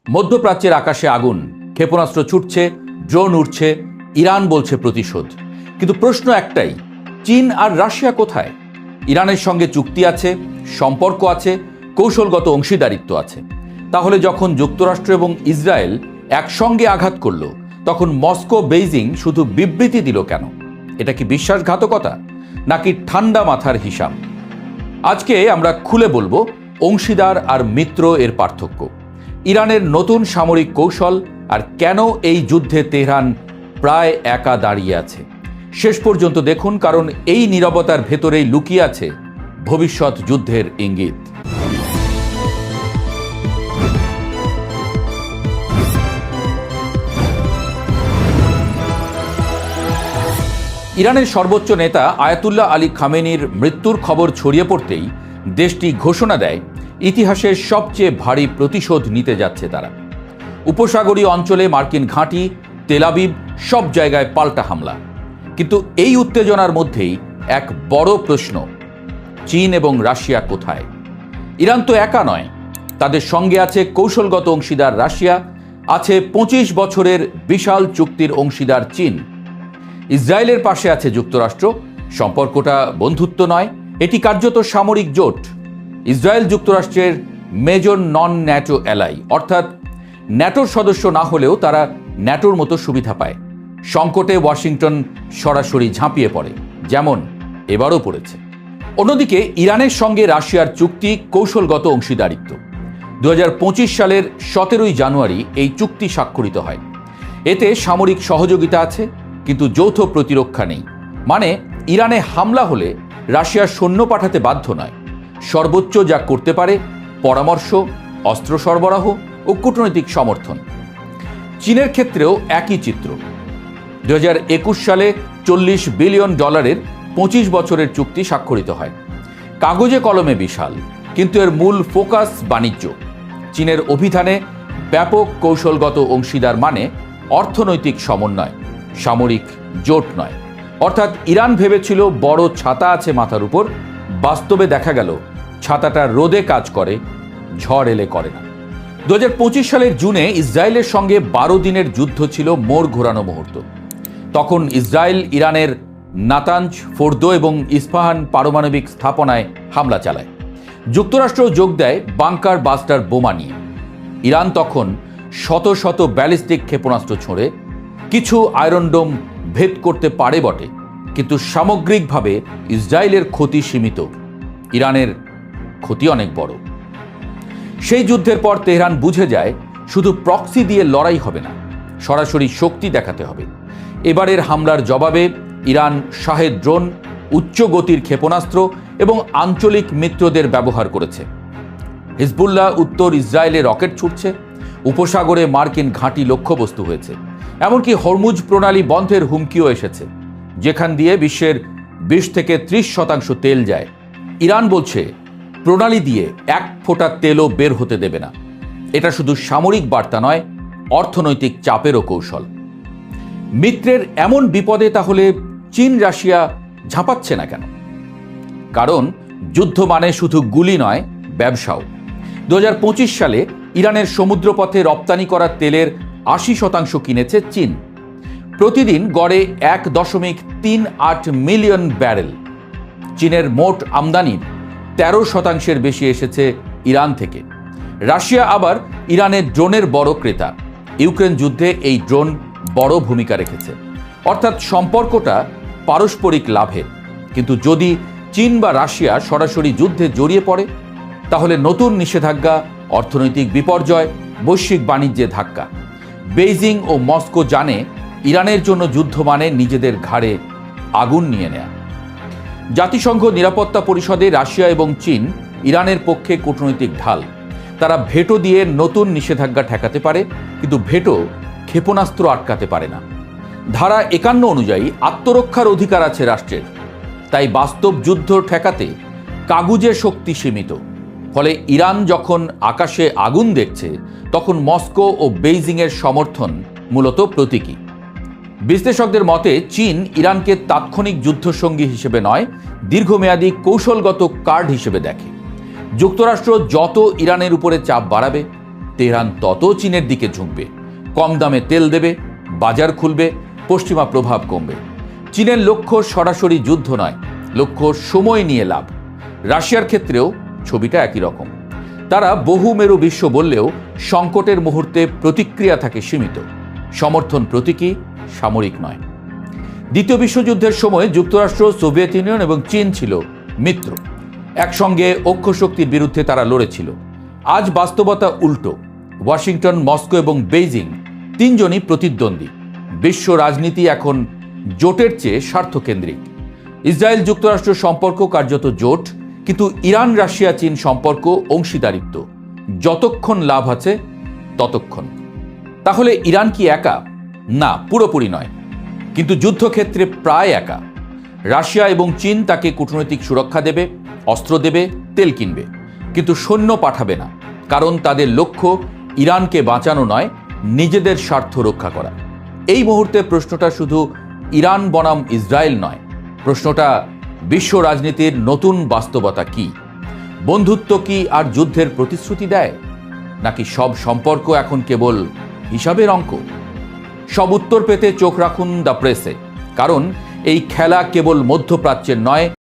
মধ্যপ্রাচ্যের আকাশে আগুন, ক্ষেপণাস্ত্র ছুটছে, ড্রোন উড়ছে, ইরান বলছে প্রতিশোধ। কিন্তু প্রশ্ন একটাই, চীন আর রাশিয়া কোথায়? ইরানের সঙ্গে চুক্তি আছে, সম্পর্ক আছে, কৌশলগত অংশীদারিত্ব আছে। তাহলে যখন যুক্তরাষ্ট্র এবং ইসরায়েল একসঙ্গে আঘাত করল, তখন মস্কো বেইজিং শুধু বিবৃতি দিল কেন? এটা কি বিশ্বাসঘাতকতা নাকি ঠান্ডা মাথার হিসাব? আজকে আমরা খুলে বলবো অংশীদার আর মিত্র এর পার্থক্য, ইরানের নতুন সামরিক কৌশল, আর কেন এই যুদ্ধে তেহরান প্রায় একা দাঁড়িয়ে আছে। শেষ পর্যন্ত দেখুন, কারণ এই নীরবতার ভেতরেই লুকিয়ে আছে ভবিষ্যৎ যুদ্ধের ইঙ্গিত। ইরানের সর্বোচ্চ নেতা আয়াতুল্লাহ আলী খামেনির মৃত্যুর খবর ছড়িয়ে পড়তেই দেশটি ঘোষণা দেয় ইতিহাসের সবচেয়ে ভারী প্রতিশোধ নিতে যাচ্ছে তারা। উপসাগরীয় অঞ্চলে মার্কিন ঘাঁটি, তেল আবিব, সব জায়গায় পাল্টা হামলা। কিন্তু এই উত্তেজনার মধ্যেই এক বড় প্রশ্ন, চীন এবং রাশিয়া কোথায়? ইরান তো একা নয়, তাদের সঙ্গে আছে কৌশলগত অংশীদার রাশিয়া, আছে 25 বছরের বিশাল চুক্তির অংশীদার চীন। ইসরায়েলের পাশে আছে যুক্তরাষ্ট্র। সম্পর্কটা বন্ধুত্ব নয়, এটি কার্যত সামরিক জোট। ইসরায়েল যুক্তরাষ্ট্রের মেজর নন ন্যাটো অ্যালাই, অর্থাৎ ন্যাটোর সদস্য না হলেও তারা ন্যাটোর মতো সুবিধা পায়। সংকটে ওয়াশিংটন সরাসরি ঝাঁপিয়ে পড়ে, যেমন এবারও পড়েছে। অন্যদিকে ইরানের সঙ্গে রাশিয়ার চুক্তি কৌশলগত অংশীদারিত্ব। 2025 সালের 17 জানুয়ারি এই চুক্তি স্বাক্ষরিত হয়। এতে সামরিক সহযোগিতা আছে, কিন্তু যৌথ প্রতিরক্ষা নেই। মানে ইরানে হামলা হলে রাশিয়া সৈন্য পাঠাতে বাধ্য নয়। সর্বোচ্চ যা করতে পারে পরামর্শ, অস্ত্র সরবরাহ ও কূটনৈতিক সমর্থন। চীনের ক্ষেত্রেও একই চিত্র। 2021 সালে $40 বিলিয়ন 25 বছরের চুক্তি স্বাক্ষরিত হয়। কাগজে কলমে বিশাল, কিন্তু এর মূল ফোকাস বাণিজ্য। চীনের অভিধানে ব্যাপক কৌশলগত অংশীদার মানে অর্থনৈতিক সমন্বয়, সামরিক জোট নয়। অর্থাৎ ইরান ভেবেছিল বড় ছাতা আছে মাথার উপর, বাস্তবে দেখা গেল ছাতাটা রোদে কাজ করে, ঝড় এলে করে না। 2025 সালের জুনে ইসরায়েলের সঙ্গে 12 দিনের যুদ্ধ ছিল মোড় ঘোরানো মুহূর্ত। তখন ইসরায়েল ইরানের নাতাঞ্জ, ফোর্দো এবং ইস্পাহান পারমাণবিক স্থাপনায় হামলা চালায়। যুক্তরাষ্ট্র যোগ দেয় বাংকার বাস্টার বোমা নিয়ে। ইরান তখন শত শত ব্যালিস্টিক ক্ষেপণাস্ত্র ছোঁড়ে। কিছু আয়রন ডোম ভেদ করতে পারে বটে, কিন্তু সামগ্রিকভাবে ইসরায়েলের ক্ষতি সীমিত, ইরানের ক্ষতি অনেক বড়। সেই যুদ্ধের পর তেহরান বুঝে যায় শুধু প্রক্সি দিয়ে লড়াই হবে না, সরাসরি শক্তি দেখাতে হবে। এবারের হামলার জবাবে ইরান শাহেদ ড্রোন, উচ্চ গতির ক্ষেপণাস্ত্র এবং আঞ্চলিক মিত্রদের ব্যবহার করেছে। হিজবুল্লাহ উত্তর ইসরায়েলে রকেট ছুটছে, উপসাগরে মার্কিন ঘাঁটি লক্ষ্যবস্তু হয়েছে। এমনকি হরমুজ প্রণালী বন্ধের হুমকিও এসেছে, যেখান দিয়ে বিশ্বের 20 থেকে 30% তেল যায়। ইরান বলছে প্রণালী দিয়ে এক ফোঁটা তেলও বের হতে দেবে না। এটা শুধু সামরিক বার্তা নয়, অর্থনৈতিক চাপেরও কৌশল। মিত্রের এমন বিপদে তাহলে চীন রাশিয়া ঝাঁপাচ্ছে না কেন? কারণ যুদ্ধ মানে শুধু গুলি নয়, ব্যবসাও। 2025 সালে ইরানের সমুদ্রপথে রপ্তানি করা তেলের 80% কিনেছে চীন। প্রতিদিন গড়ে 1.38 মিলিয়ন ব্যারেল। চীনের মোট আমদানির 13% বেশি এসেছে ইরান থেকে। রাশিয়া আবার ইরানের ড্রোনের বড় ক্রেতা। ইউক্রেন যুদ্ধে এই ড্রোন বড় ভূমিকা রেখেছে। অর্থাৎ সম্পর্কটা পারস্পরিক লাভের। কিন্তু যদি চীন বা রাশিয়া সরাসরি যুদ্ধে জড়িয়ে পড়ে, তাহলে নতুন নিষেধাজ্ঞা, অর্থনৈতিক বিপর্যয়, বৈশ্বিক বাণিজ্যে ধাক্কা। বেইজিং ও মস্কো জানে ইরানের জন্য যুদ্ধ মানে নিজেদের ঘাড়ে আগুন নিয়ে নেয়া। জাতিসংঘ নিরাপত্তা পরিষদে রাশিয়া এবং চীন ইরানের পক্ষে কূটনৈতিক ঢাল। তারা ভেটো দিয়ে নতুন নিষেধাজ্ঞা ঠেকাতে পারে, কিন্তু ভেটো ক্ষেপণাস্ত্র আটকাতে পারে না। ধারা 51 অনুযায়ী আত্মরক্ষার অধিকার আছে রাষ্ট্রের। তাই বাস্তব যুদ্ধ ঠেকাতে কাগুজে শক্তি সীমিত। ফলে ইরান যখন আকাশে আগুন দেখছে, তখন মস্কো ও বেইজিংয়ের সমর্থন মূলত প্রতীকী। বিশ্লেষকদের মতে চীন ইরানকে তাৎক্ষণিক যুদ্ধসঙ্গী হিসেবে নয়, দীর্ঘমেয়াদী কৌশলগত কার্ড হিসেবে দেখে। যুক্তরাষ্ট্র যত ইরানের উপরে চাপ বাড়াবে, তেহরান তত চীনের দিকে ঝুঁকবে, কম দামে তেল দেবে, বাজার খুলবে, পশ্চিমা প্রভাব কমবে। চীনের লক্ষ্য সরাসরি যুদ্ধ নয়, লক্ষ্য সময় নিয়ে লাভ। রাশিয়ার ক্ষেত্রেও ছবিটা একই রকম। তারা বহুমেরু বিশ্ব বললেও সংকটের মুহূর্তে প্রতিক্রিয়া থাকে সীমিত, সমর্থন প্রতীকী, সামরিক নয়। দ্বিতীয় বিশ্বযুদ্ধের সময় যুক্তরাষ্ট্র, সোভিয়েত ইউনিয়ন এবং চীন ছিল মিত্র, একসঙ্গে অক্ষশক্তির বিরুদ্ধে তারা লড়েছিল। আজ বাস্তবতা উল্টো। ওয়াশিংটন, মস্কো এবং বেইজিং তিনজনই প্রতিদ্বন্দ্বী। বিশ্ব রাজনীতি এখন জোটের চেয়ে স্বার্থকেন্দ্রিক। ইসরায়েল যুক্তরাষ্ট্র সম্পর্ক কার্যত জোট, কিন্তু ইরান রাশিয়া চীন সম্পর্ক অংশীদারিত্ব। যতক্ষণ লাভ আছে ততক্ষণ। তাহলে ইরান কি একা? না, পুরোপুরি নয়, কিন্তু যুদ্ধক্ষেত্রে প্রায় একা। রাশিয়া এবং চীন তাকে কূটনৈতিক সুরক্ষা দেবে, অস্ত্র দেবে, তেল কিনবে, কিন্তু সৈন্য পাঠাবে না, কারণ তাদের লক্ষ্য ইরানকে বাঁচানো নয়, নিজেদের স্বার্থ রক্ষা করা। এই মুহূর্তে প্রশ্নটা শুধু ইরান বনাম ইসরায়েল নয়, প্রশ্নটা বিশ্ব রাজনীতির নতুন বাস্তবতা কি? বন্ধুত্ব কি আর যুদ্ধের প্রতিশ্রুতি দেয়, নাকি সব সম্পর্ক এখন কেবল হিসাবের অঙ্ক? সব উত্তর পেতে চোখ রাখুন দ্য প্রেসে, কারণ এই খেলা কেবল মধ্যপ্রাচ্যের নয়,